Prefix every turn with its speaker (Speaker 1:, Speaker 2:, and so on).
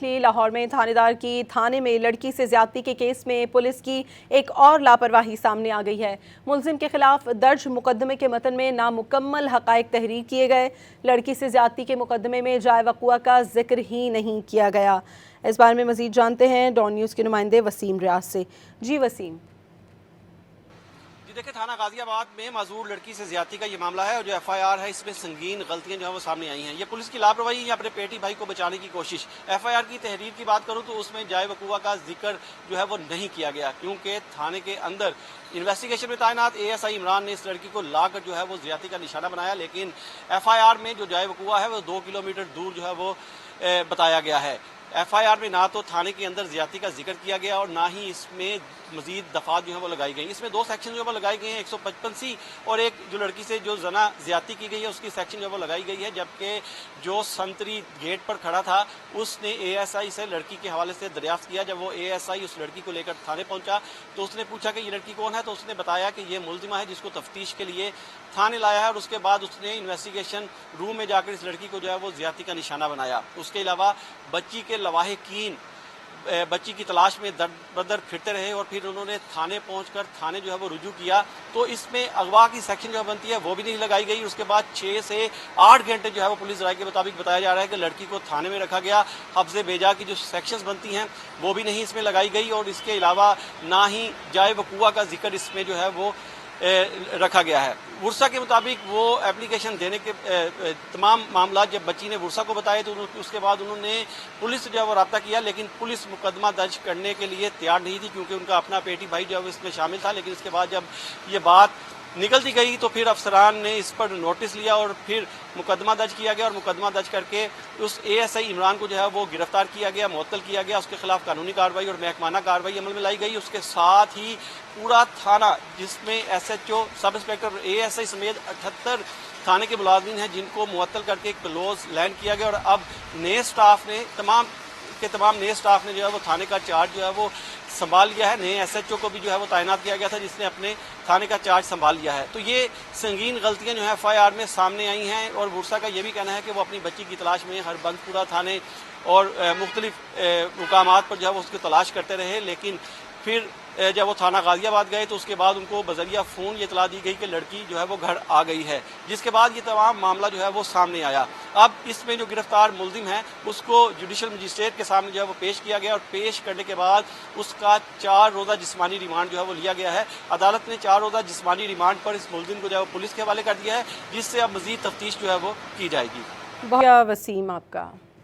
Speaker 1: लाहौर में थानेदार की थाने में लड़की से ज्यादती के केस में पुलिस की एक और लापरवाही सामने आ गई है। मुलजिम के खिलाफ दर्ज मुकदमे के मतन में नामुकम्मल हकायक तहरीर किए गए। लड़की से ज्यादती के मुकदमे में जाए वक़ुआ का जिक्र ही नहीं किया गया। इस बारे में मजीद जानते हैं डॉन न्यूज़ के नुमाइंदे वसीम रियाज से। जी वसीम।
Speaker 2: देखिए, थाना गाजियाबाद में माजूर लड़की से ज्यादती का ये मामला है और जो एफआईआर है इसमें संगीन गलतियां जो है वो सामने आई हैं। ये पुलिस की लापरवाही या अपने पेटी भाई को बचाने की कोशिश। एफआईआर की तहरीर की बात करूं तो उसमें जाए वक़ुआ का जिक्र जो है वो नहीं किया गया, क्योंकि थाने के अंदर इन्वेस्टिगेशन में तैनात एएसआई इमरान ने इस लड़की को लाकर जो है वो ज्यादती का निशाना बनाया, लेकिन एफआईआर में जो जाए वक़ुआ है वो 2 किलोमीटर दूर जो है वो बताया गया है। एफआईआर में ना तो थाने के अंदर ज्यादती का जिक्र किया गया और ना ही इसमें मजीद दफात जो है वो लगाई गई। इसमें 2 सेक्शन जो है वो लगाए गए हैं, 155C और एक जो लड़की से जो जना ज्यादती की गई है उसकी सेक्शन जो है वो लगाई गई है। जबकि जो संतरी गेट पर खड़ा था उसने एएसआई से लड़की के हवाले से दरियाफ्त किया। जब वो एएसआई उस लड़की को लेकर थाने पहुंचा तो उसने पूछा कि ये लड़की कौन है, तो उसने बताया कि ये मुलजिमा है जिसको तफ्तीश के लिए थाने लाया है और उसके बाद उसने इन्वेस्टिगेशन रूम में जाकर इस लड़की को जो है वो ज्यादती का निशाना बनाया। उसके अलावा बच्ची के लवाहिकीन बच्ची की तलाश में दर बदर फिरते रहे और फिर उन्होंने थाने पहुंचकर थाने जो है वो रुजू किया, तो इसमें अगवा की सेक्शन जो बनती है वो भी नहीं लगाई गई। उसके बाद 6 से 8 घंटे जो है वो पुलिस राय के मुताबिक बताया जा रहा है कि लड़की को थाने में रखा गया। हफ्ज़े बेजा की जो सेक्शंस बनती हैं वो भी नहीं इसमें लगाई गई और इसके अलावा ना ही जाए वक़ुआ का जिक्र इसमें जो है वो रखा गया है। वर्षा के मुताबिक वो एप्लीकेशन देने के तमाम मामला जब बच्ची ने वर्षा को बताए तो उसके बाद उन्होंने पुलिस से जो है वो रब्ता किया, लेकिन पुलिस मुकदमा दर्ज करने के लिए तैयार नहीं थी क्योंकि उनका अपना पेटी भाई जो है वो इसमें शामिल था। लेकिन इसके बाद जब ये बात निकलती गई तो फिर अफसरान ने इस पर नोटिस लिया और फिर मुकदमा दर्ज किया गया और मुकदमा दर्ज करके उस एएसआई इमरान को जो है वो गिरफ्तार किया गया, मुअत्तल किया गया। उसके खिलाफ कानूनी कार्रवाई और महकमाना कार्रवाई अमल में लाई गई। उसके साथ ही पूरा थाना जिसमें एसएचओ, सब इंस्पेक्टर, एएसआई समेत 78 थाने के मुलाजिम हैं जिनको मुअत्तल करके एक क्लोज लैंड किया गया और अब नए स्टाफ ने तमाम नए स्टाफ ने जो है वो थाने का चार्ज जो है वो संभाल लिया है। नए एसएचओ को भी जो है वो तैनात किया गया था जिसने अपने थाने का चार्ज संभाल लिया है। तो ये संगीन गलतियां जो है एफआईआर में सामने आई हैं और वर्षा का ये भी कहना है कि वो अपनी बच्ची की तलाश में हर बंदपुरा थाने और मुख्तलिफ मुकामात पर जो है वो उसकी तलाश करते रहे, लेकिन फिर जब वो थाना गाजियाबाद गए तो उसके बाद उनको बजरिया फ़ोन ये इतला दी गई कि लड़की जो है वो घर आ गई है, जिसके बाद ये तमाम मामला जो है वो सामने आया। अब इसमें जो गिरफ्तार मुलजिम है उसको जुडिशल मजिस्ट्रेट के सामने जो है वो पेश किया गया और पेश करने के बाद उसका 4 रोज़ा जिस्मानी रिमांड जो है वो लिया गया है। अदालत ने 4 रोज़ा जिस्मानी रिमांड पर इस मुलजिम को जो है वो पुलिस के हवाले कर दिया है, जिससे अब मज़ीद तफ्तीश जो है वो की जाएगी।
Speaker 1: बहुत वसीम आपका।